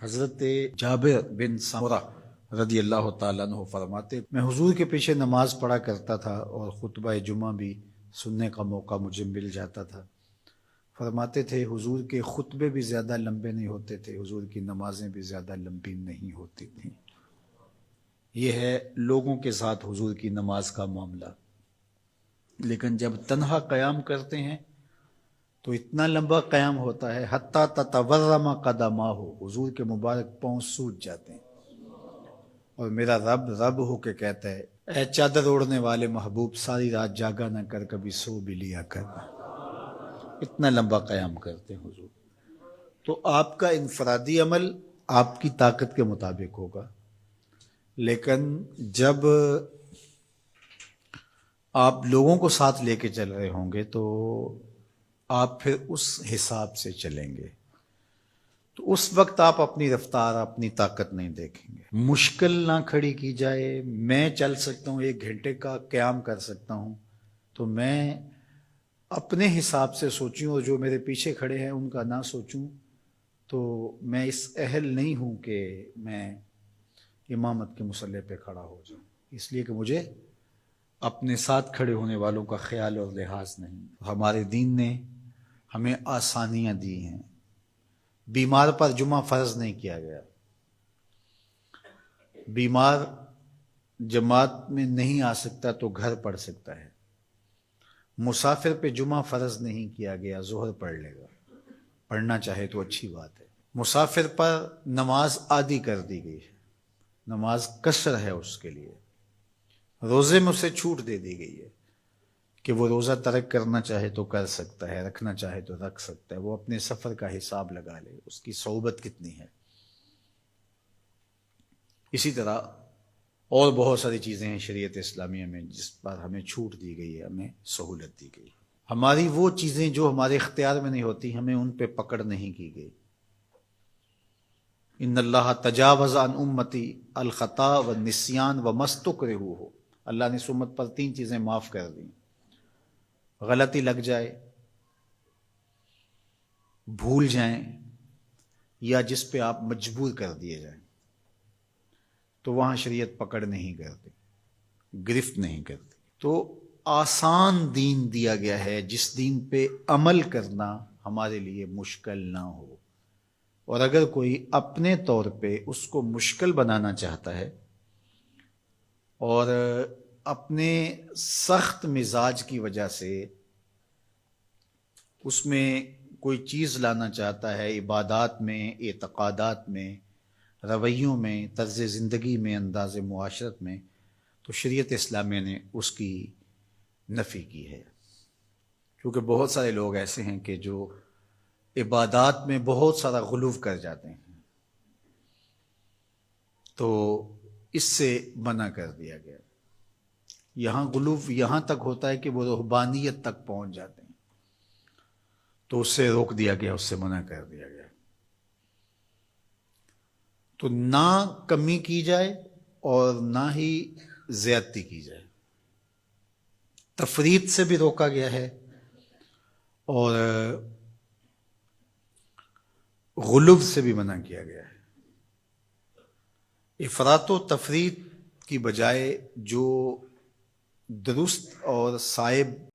حضرت جابر بن سمرہ رضی اللہ تعالیٰ عنہ فرماتے، میں حضور کے پیچھے نماز پڑھا کرتا تھا اور خطبہ جمعہ بھی سننے کا موقع مجھے مل جاتا تھا۔ فرماتے تھے حضور کے خطبے بھی زیادہ لمبے نہیں ہوتے تھے، حضور کی نمازیں بھی زیادہ لمبی نہیں ہوتی تھیں۔ یہ ہے لوگوں کے ساتھ حضور کی نماز کا معاملہ، لیکن جب تنہا قیام کرتے ہیں تو اتنا لمبا قیام ہوتا ہے حتیٰ تتورم قدماہ، حضور کے مبارک پاؤں سوج جاتے ہیں، اور میرا رب رب ہو کے کہتا ہے، اے چادر اوڑھنے والے محبوب، ساری رات جاگا نہ کر، کبھی سو بھی لیا کر۔ اتنا لمبا قیام کرتے ہیں حضور۔ تو آپ کا انفرادی عمل آپ کی طاقت کے مطابق ہوگا، لیکن جب آپ لوگوں کو ساتھ لے کے چل رہے ہوں گے تو آپ پھر اس حساب سے چلیں گے، تو اس وقت آپ اپنی رفتار، اپنی طاقت نہیں دیکھیں گے۔ مشکل نہ کھڑی کی جائے، میں چل سکتا ہوں، 1 گھنٹے کا قیام کر سکتا ہوں، تو میں اپنے حساب سے سوچوں اور جو میرے پیچھے کھڑے ہیں ان کا نہ سوچوں، تو میں اس اہل نہیں ہوں کہ میں امامت کے مصلی پہ کھڑا ہو جاؤں، اس لیے کہ مجھے اپنے ساتھ کھڑے ہونے والوں کا خیال اور لحاظ نہیں۔ ہمارے دین نے ہمیں آسانیاں دی ہیں۔ بیمار پر جمعہ فرض نہیں کیا گیا، بیمار جماعت میں نہیں آ سکتا تو گھر پڑھ سکتا ہے۔ مسافر پہ جمعہ فرض نہیں کیا گیا، ظہر پڑھ لے گا، پڑھنا چاہے تو اچھی بات ہے۔ مسافر پر نماز عادی کر دی گئی ہے، نماز قصر ہے اس کے لیے۔ روزے میں اسے چھوٹ دے دی گئی ہے کہ وہ روزہ ترک کرنا چاہے تو کر سکتا ہے، رکھنا چاہے تو رکھ سکتا ہے، وہ اپنے سفر کا حساب لگا لے، اس کی صعوبت کتنی ہے۔ اسی طرح اور بہت ساری چیزیں ہیں شریعت اسلامیہ میں جس پر ہمیں چھوٹ دی گئی ہے، ہمیں سہولت دی گئی ہے۔ ہماری وہ چیزیں جو ہمارے اختیار میں نہیں ہوتی، ہمیں ان پہ پکڑ نہیں کی گئی۔ ان اللہ تجاوز عن امتی الخطا والنسیان وما استکرہوا، اللہ نے اس امت پر 3 چیزیں معاف کر دیں: غلطی لگ جائے، بھول جائیں، یا جس پہ آپ مجبور کر دیے جائیں، تو وہاں شریعت پکڑ نہیں کرتی، گرفت نہیں کرتی۔ تو آسان دین دیا گیا ہے جس دین پہ عمل کرنا ہمارے لیے مشکل نہ ہو، اور اگر کوئی اپنے طور پہ اس کو مشکل بنانا چاہتا ہے اور اپنے سخت مزاج کی وجہ سے اس میں کوئی چیز لانا چاہتا ہے، عبادات میں، اعتقادات میں، رویوں میں، طرز زندگی میں، انداز معاشرت میں، تو شریعت اسلامیہ نے اس کی نفی کی ہے۔ کیونکہ بہت سارے لوگ ایسے ہیں کہ جو عبادات میں بہت سارا غلو کر جاتے ہیں، تو اس سے منع کر دیا گیا۔ یہاں غلو یہاں تک ہوتا ہے کہ وہ رہبانیت تک پہنچ جاتے ہیں، تو اس سے روک دیا گیا، اس سے منع کر دیا گیا۔ تو نہ کمی کی جائے اور نہ ہی زیادتی کی جائے، تفریط سے بھی روکا گیا ہے اور غلو سے بھی منع کیا گیا ہے۔ افراط و تفریط کی بجائے جو درست اور صائب